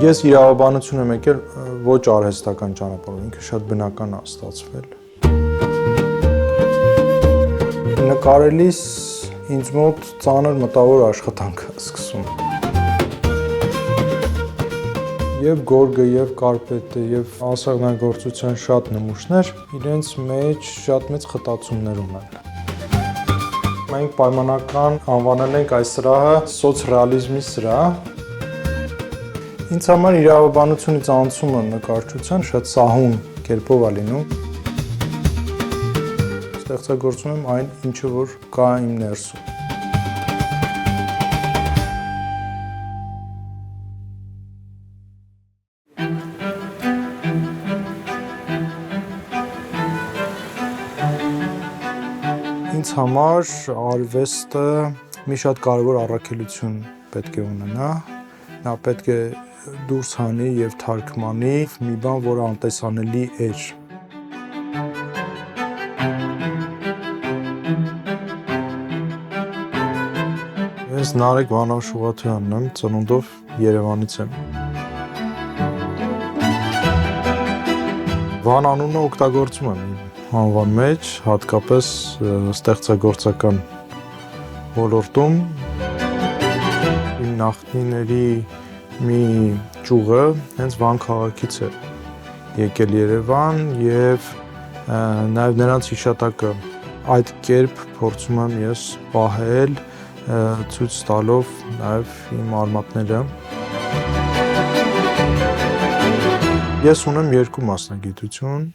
Ես իրավաբանություն եմ եկել ոչ արհեստական ճանապարհով, ինքը շատ բնական է ստացվել։ Նկարելիս ինձ մոտ ծանր մտավոր աշխատանք է սկսում։ Եվ գորգը, եւ կարպետը, եւ ասեղնագործության շատ նմուշներ իրենց մեջ շատ մեծ խտացումներ ունեն։ Մենք պայմանական անվանել ենք այս սրահը սոցռեալիզմի սրահ։ Ինձ համար իրավաբանությունից անցումը նկարչության շատ սահուն կերպով է լինում։ Ստեղծագործում եմ այն, ինչը որ կա իմ ներսում։ Ինձ համար արվեստը մի շատ կարևոր առաքելություն պետք է ունենա, նա պետք է դուրս հանի եւ թարգմանի մի բան, որը անտեսանելի էր։ Ես Նարեկ Վանա-Շուղաթյանն եմ, ծնունդով Երևանից եմ։ Վան անունը օգտագործում եմ անվան մեջ, հատկապես ստեղծագործական ոլորտում։ Իմ նախնիների մի ճյուղը հենց Վան քաղաքից է եկել Երևան եւ նաեւ նրանց հիշատակը այդ կերպ փորձում եմ ես պահել, ցույց տալով նաեւ իմ արմատները։ Ես ունեմ երկու մասնագիտություն։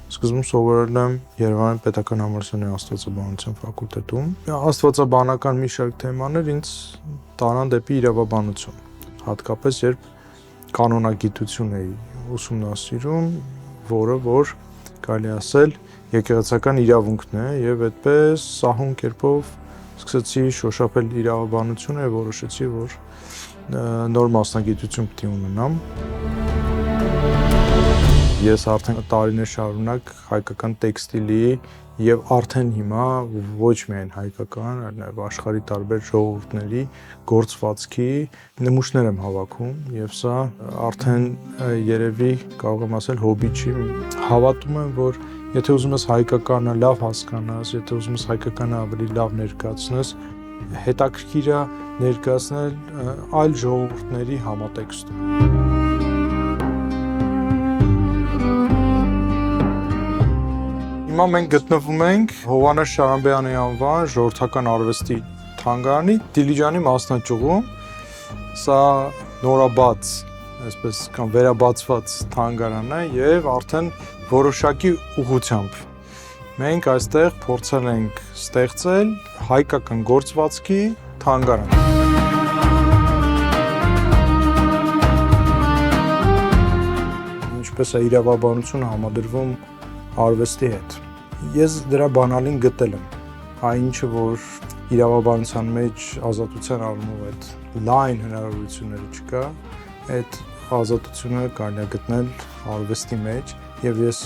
Սկզբում սովորել եմ Երևանի պետական համալսարանի աստվածաբանության ֆակուլտետում։ Աստվածաբանական մի շարք թեմաներ ինձ տարան դեպի իրավաբանություն, հատկապես երբ կանոնագիտություն էի ուսումնասիրում, որը որ կարելի ասել եկեղեցական իրավունքն է, եւ այդպես սահուն կերպով սկսեցի շոշափել իրավաբանությունը եւ որոշեցի, որ նոր մասնագիտություն պետք է ունենամ։ Ես արդեն տարիներ շարունակ հայկական տեքստիլի եւ արդեն հիմա ոչ միայն հայկական, այլ նաեւ աշխարհի տարբեր ժողովուրդների գործվածքի նմուշներ եմ հավաքում եւ սա արդեն երևի կարող եմ ասել հոբի չի։ Հավատում եմ, որ եթե ուզում ես հայկականը լավ հասկանաս, եթե ուզում ես հայկականը ավելի լավ ներկայացնես, հետաքրքիր է ներկայացնել այլ ժողովուրդների համատեքստում։ Հիմա մենք գտնվում ենք Հովհաննես Շարամբեյանի անվան ժողովրդական արվեստի թանգարանի Դիլիջանի մասնաճյուղում։ Սա նորաբաց, այսպես կամ վերաբացված թանգարան է եւ արդեն որոշակի ուղղությամբ։ Մենք այստեղ փորձել ենք ստեղծել հայկական գործվածքի թանգարան։ Ինչպես է իրավաբանությունը համադրվում արվեստի հետ։ Ես դրա բանալին գտել եմ, այն ինչը որ իրավաբանության մեջ ազատության առումով այդ լայն հնարավորությունները չկա, այդ ազատությունը կարելի է գտնել արվեստի մեջ եւ ես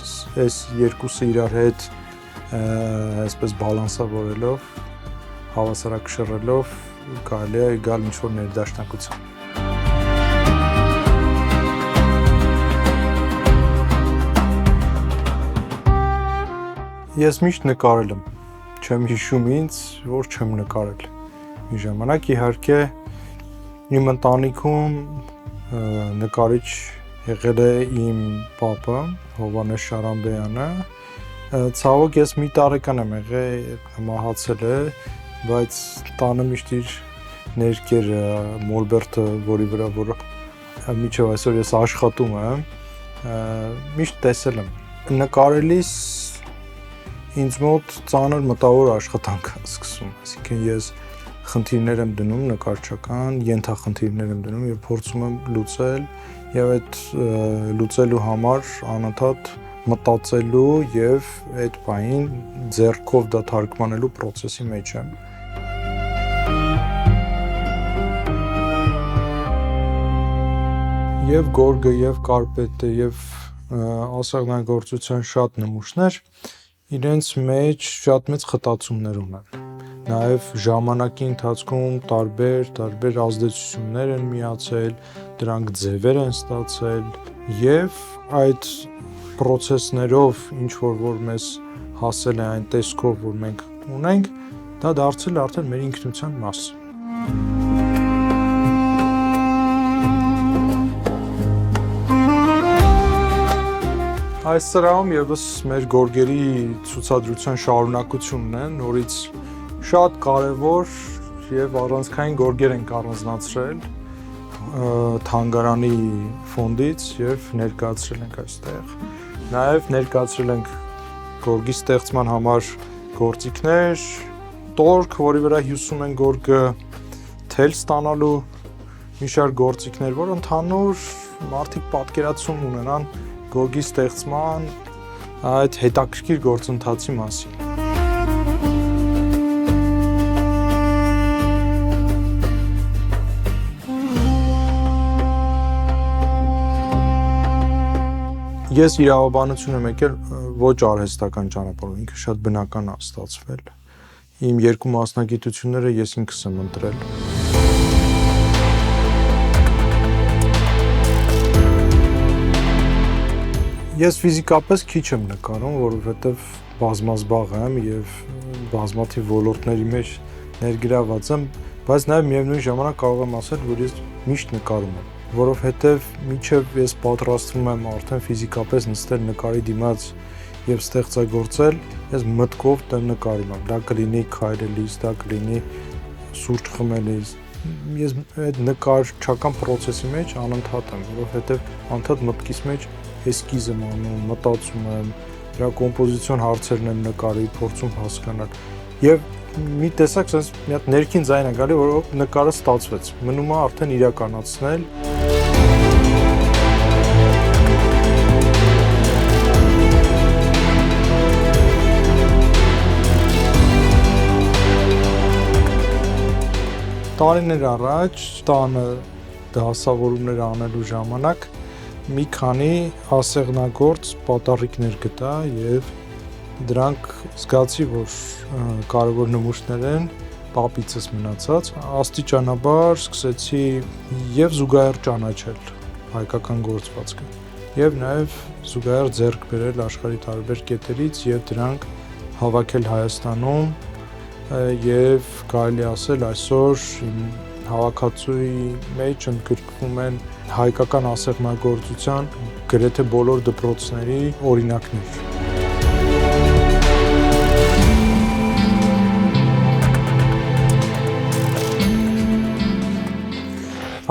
այս երկուսը իրար հետ այսպես բալանսավորելով, հավասարակշռելով կարելի է գալ ինչ-որ ներդաշնակության։ Ես միշտ նկարել եմ, չեմ հիշում ինձ, որ չեմ նկարել։ Մի ժամանակ իհարկե իմ ընտանիքում նկարիչ եղել է իմ պապը, Հովհաննես Շարամբեյանը։ Ցավոք ես մի տարեկան եմ եղել, մահացել է, բայց տանը միշտ իր ներկերը մոլբերտը, որի վրա որ միջև այսօր ես աշխատում եմ, միշտ տեսել եմ։ Նկարելիս ինձ մոտ ծանր մտավոր աշխատանք է սկսում, այսինքն ես խնդիրներ եմ դնում նկարչական, ենթախնդիրներ եմ դնում եւ փորձում եմ լուծել եւ այդ լուծելու համար անընդհատ մտածելու եւ այդ բանին ձեռքով դա թարգմանելու process-ի մեջ եմ։ Եվ գորգը, եւ կարպետը, եւ ասեղնագործության շատ նմուշներ իրենց մեջ շատ մեծ խտացումներ ունեն։ Նաև ժամանակի ընթացքում տարբեր ազդեցություններ են միացել, դրանք ձևեր են ստացել եւ այդ process-ներով ինչ որ մեզ հասել է այն տեսքով, որ մենք ունենք, դա դարձել է արդեն մեր ինքնության մաս։ Այս սրահում եւս մեր գորգերի ցուցադրության շարունակությունն է, նորից շատ կարևոր եւ առանցքային գորգեր ենք առանձնացրել թանգարանի ֆոնդից եւ ներկայացրել ենք այստեղ։ Նաեւ ներկայացրել ենք գորգի ստեղծման համար գործիքներ, տորք, որի վրա հյուսում են գորգը, թել ստանալու մի շարք գործիքներ, որ ընդհանուր մարդիկ պատկերացում ունենան գորգի ստեղծման այդ հետաքրքիր գործընթացի մասին։ Ես իրավաբանություն եմ եկել ոչ արհեստական ճանապարհով, ինքը շատ բնական է ստացվել։ Իմ երկու մասնագիտությունները ես ինքս եմ ընտրել։ Ես ֆիզիկապես քիչ եմ նկարում, որովհետև բազմազբաղ եմ եւ բազմաթիվ ոլորտների մեջ ներգրաված եմ, բայց նաեւ միևնույն ժամանակ կարող եմ ասել, որ ես միշտ նկարում եմ, որովհետև մինչև ես պատրաստվում եմ արդեն ֆիզիկապես նստել նկարի դիմաց եւ ստեղծագործել, ես մտքով դեմ նկարում եմ, դա կլինի քայլելիս, դա կլինի սուրճ խմելիս։ Ես այդ նկարչական process-ի մեջ անընդհատ եմ, որովհետև անդադ մտքիս մեջ էսկիզ եմ անում, մտածում եմ, դրա կոմպոզիցիոն հարցերն եմ նկարի, փորձում հասկանալ։ Եվ մի տեսակ sense մի հատ ներքին ձայն է գալի, որ նկարը ստացվեց։ Մնում է արդեն իրականացնել։ Տարիներ առաջ տանը դասավորումներ անելու ժամանակ մի քանի ասեղնագործ պատառիկներ գտա եւ դրանք զգացի, որ կարևոր նմուշներ են, պապիցս մնացած, աստիճանաբար սկսեցի եւ զուգահեռ ճանաչել հայկական գործվածքը եւ նաեւ զուգահեռ ձեռք բերել աշխարհի տարբեր կետերից եւ դրանք հավաքել Հայաստանում եւ կարելի ասել այսօր հավաքածուի մեջ ընդգրկվում են հայկական ասեղնագործության գրեթե բոլոր դպրոցների օրինակներ։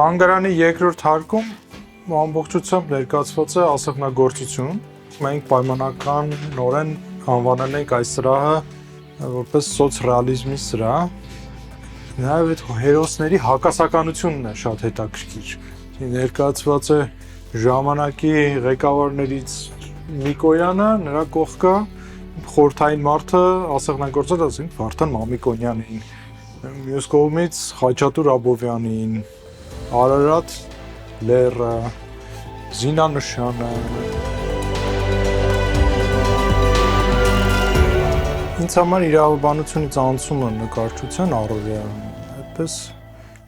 Թանգարանի երկրորդ հարկում ամբողջությամբ ներկայացված է ասեղնագործություն։ Մենք պայմանական նորեն անվանել ենք այս սրահը որպես սոցռեալիզմի սրահ։ Նաև այդ հերոսների հակասականությունն է շատ հետաքրքիր։ Ներկայացված է ժամանակի ղեկավարներից Միկոյանը, նրա կողքը խորհրդային մարդը ասեղնագործել ասենք Վարդան Մամիկոնյանին, մյուս կողմից Խաչատուր Աբովյանին, Արարատ լեռը, զինանշանը։ Ինձ համար իրավաբանությունից անցումը նկարչության առօրյա այդպես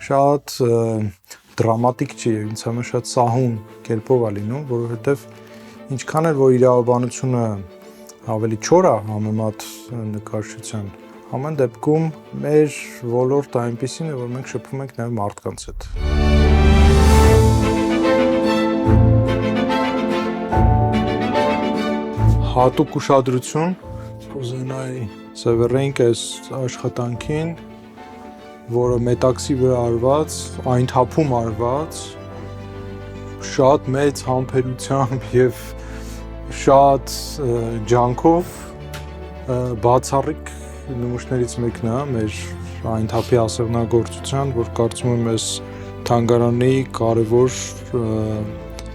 շատ դրամատիկ չի, ինձ համար շատ սահուն կերպով է լինում, որովհետև ինչքան էլ որ իրավաբանությունը ավելի չոր է համեմատ նկարչության, ամեն դեպքում մեր ոլորտը այնպիսին է, որ մենք շփվում ենք նաև մարդկանց հետ։ Հատուկ ուշադրություն կուզենայի սևեռենք այս աշխատանքին, որը մետաքսի վրա արված, այն թափում արված, շատ մեծ համբերությամբ եւ շատ ջանքով բացառիկ նմուշներից մեկն է մեր այն թափի ասեղնագործության, որ կարծում եմ այս թանգարանի կարևոր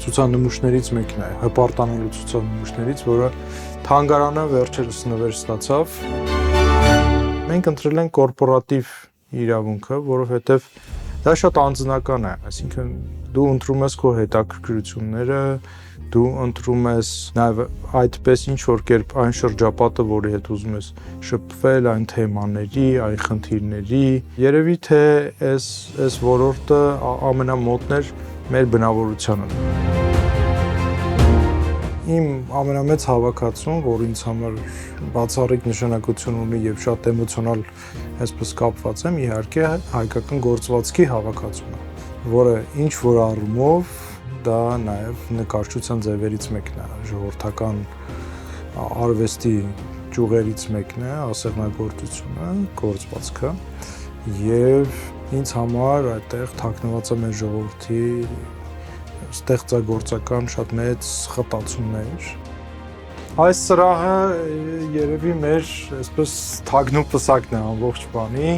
ցուցանմուշներից մեկն է, հպարտանալու ցուցանմուշներից, որը թանգարանը վերջերս նվեր ստացավ։ Մենք ընտրել ենք կորպորատիվ իրավունքը, որովհետև դա շատ անձնական է, այսինքն դու ընտրում ես քո հետաքրքրությունները, դու ընտրում ես նաև այդպես ինչ որ կերպ այն շրջապատը, որի հետ ուզում ես շփվել, այն թեմաների, այն խնդիրների, երևի թե այս ոլորտը ամենամոտն էր մեր բնավորությանը։ Իմ ամենամեծ հավաքածուն, որ ինձ համար բացառիկ նշանակություն ունի եւ շատ էմոցիոնալ այսպես կապված եմ, իհարկե հայկական գործվածքի հավաքածուն է, որը ինչ որ առումով դա նաեւ նկարչության ձևերից մեկն է, ժողովրդական արվեստի ճյուղերից մեկն է, ասեղնագործությունը, գործվածքը եւ ինձ համար այդտեղ թաքնված է մեր ժողովրդի ստեղծագործական շատ մեծ խտացումներ։ Այս սրահը երևի մեր այսպես թագնու պսակն է ամբողջ բանի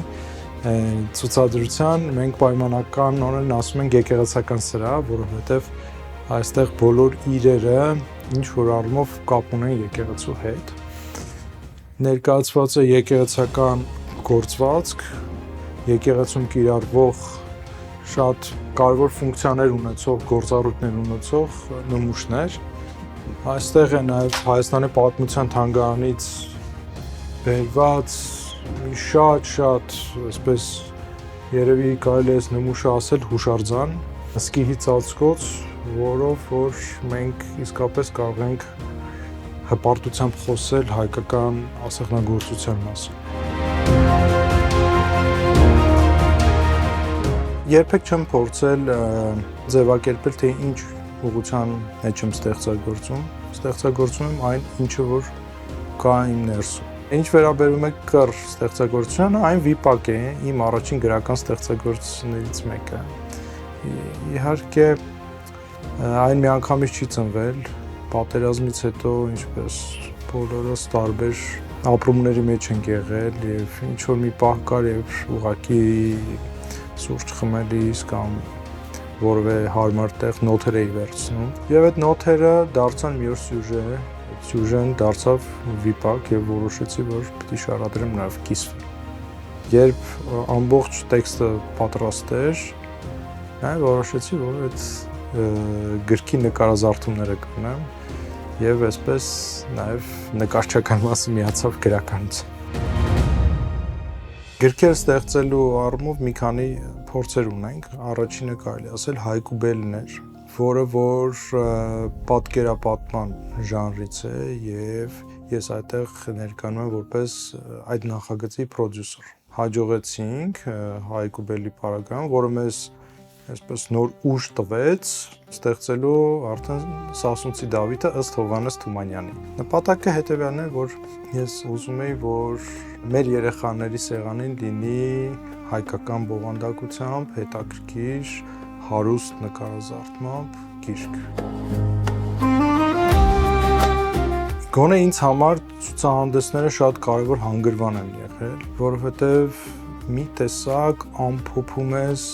ցուցադրության, մենք պայմանականորեն ասում ենք եկեղեցական սրահ, որովհետև այստեղ բոլոր իրերը ինչ որ առումով կապ ունեն եկեղեցու հետ։ Ներկայացված է եկեղեցական գործվածք, եկեղեցում կիրառվող շատ կարևոր ֆունկցիաներ ունեցող, գործառույթներ ունեցող նմուշներ։ Այստեղ է նաև Հայաստանի պատմության թանգարանից բերված մի շատ այսպես երևի կարելի է նմուշը ասել հուշարձան, սկիհի ծածկոց, որով որ մենք իսկապես կարող ենք հպարտությամբ խոսել հայկական ասեղնագործության մասին։ Երբեք չեմ փորձել ձևակերպել, թե ինչ ուղղության մեջ եմ ստեղծագործում եմ այն ինչը որ կա իմ ներսում։ Ինչ վերաբերում է կռ ստեղծագործությանը, այն վիպակ է իմ առաջին գրական ստեղծագործություններից մեկը։ Իհարկե այն միանգամից չի ծնվել, պատերազմից հետո ինչպես բոլորս տարբեր ապրումների մեջ ենք եղել եւ ինչ որ մի պահ կար եւ ուղղակի սուրճ խմելիս կամ որևէ հարմար տեղ նոթեր էի վերցնում եւ այդ նոթերը դարձան մի օր սյուժե, սյուժեն դարձավ վիպակ եւ որոշեցի որ պիտի շարադրեմ նաեւ կիսվի։ Երբ ամբողջ տեքստը պատրաստ էր, նաեւ որոշեցի որ այդ գրքի նկարազարդումները կանեմ եւ այսպես նաեւ նկարչական մասը միացավ գրականության։ Գրքեր ստեղծելու առումով մի քանի փորձեր ունենք, առաջինը կարելի ասել Հայկուբելն էր, որը որ պատկերապատման ժանրից է եւ ես այդտեղ ներկայանում եմ որպես այդ նախագծի պրոդյուսեր։ Հաջողեցինք Հայկուբելի պարագայում, որը մեզ այսպես նոր ուժ տվեց ստեղծելու արդեն Սասունցի Դավիթը ըստ Հովհաննես Թումանյանի։ Նպատակը հետևյալն է, որ ես ուզում եի, որ մեր երեխաների սեղանին լինի հայկական բովանդակությամբ, հետաքրքիր, հարուստ նկարազարդմամբ գիրք։ Գոնե ինձ համար ցուցահանդեսները շատ կարևոր հանգրվան են եղել, որովհետև մի տեսակ ամփոփում ես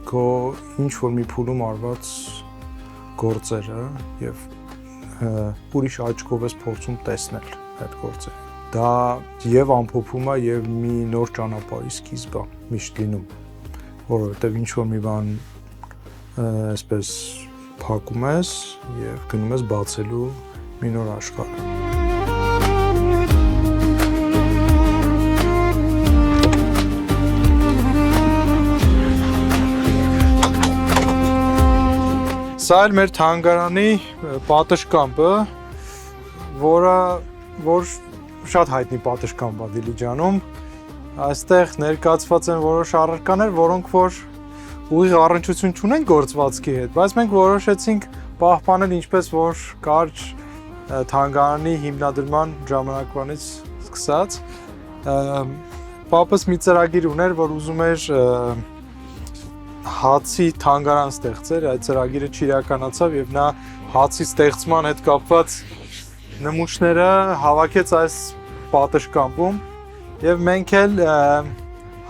քո ինչ որ մի փուլում արված գործերը եւ ուրիշ աչքով ես փորձում տեսնել այդ գործերը։ Դա եւ ամփոփում է եւ մի նոր ճանապարհի սկիզբ է միշտ լինում, որովհետեւ ինչ որ մի բան այսպես փակում ես եւ գնում ես բացելու մի նոր աշխարհ։ Սա էլ մեր թանգարանի պատշգամբը, որ շատ հայտնի պատշգամբ է Դիլիջանում։ Այստեղ ներկայացված են որոշ առարկաներ, որոնք որ ուղիղ առնչություն չունեն գործվածքի հետ, բայց մենք որոշեցինք պահպանել ինչպես որ կար թանգարանի հիմնադրման ժամանակվանից սկսած։ Պապս մի ծրագիր ուներ, որ ուզում էր հացի թանգարան ստեղծեր, այդ ծրագիրը չիրականացավ եւ նա հացի ստեղծման հետ կապված նմուշները հավաքեց այս պատշգամբում եւ մենք էլ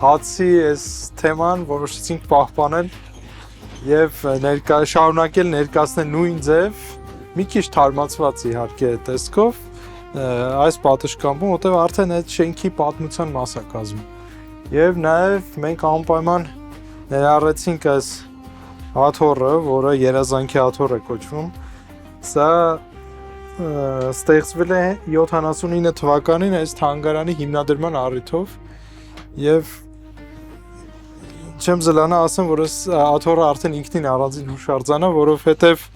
հացի այս թեման որոշեցինք պահպանել եւ շարունակել ներկայացնել նույն ձև, մի քիչ թարմացված իհարկե տեսքով այս պատշգամբում, որտեղ արդեն այդ շենքի պատմության մաս է կազմում։ Եվ նաեւ մենք անպայման ներառեցինք այս աթոռը, որը երազանքի աթոռ է կոչվում, սա ստեղծվել է 79 թվականին այս թանգարանի հիմնադրման առիթով եւ չեմ զլանա ասեմ, որ այս աթոռը արդեն ինքնին առանձին հուշարձան է, որովհետեւ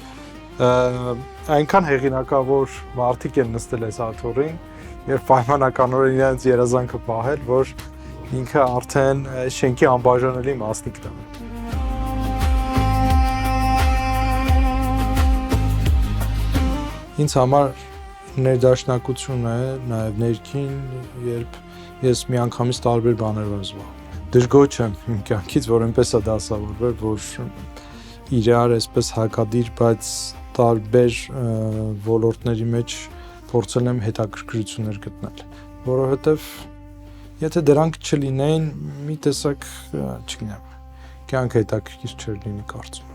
այնքան հեղինակավոր մարդիկ են նստել այս աթոռին եւ պայմանականորեն իրենց երազանքը պահել, որ ինքը արդեն շենքի անբաժանելի մասնիկն է։ Ինձ համար ներդաշնակություն է, նաև ներքին, երբ ես միանգամից տարբեր բաներով եմ զբաղվում։ Դժգոհ չեմ իմ կյանքից, որ այնպես է դասավորվել, որ իրար այսպես հակադիր, բայց տարբեր ոլորտների մեջ փորձել եմ հետաքրքրություններ գտնել, որովհետև եթե դրանք չլինեին, մի տեսակ, չգիտեմ, կյանքը հետաքրքիր չէր լինի կարծում։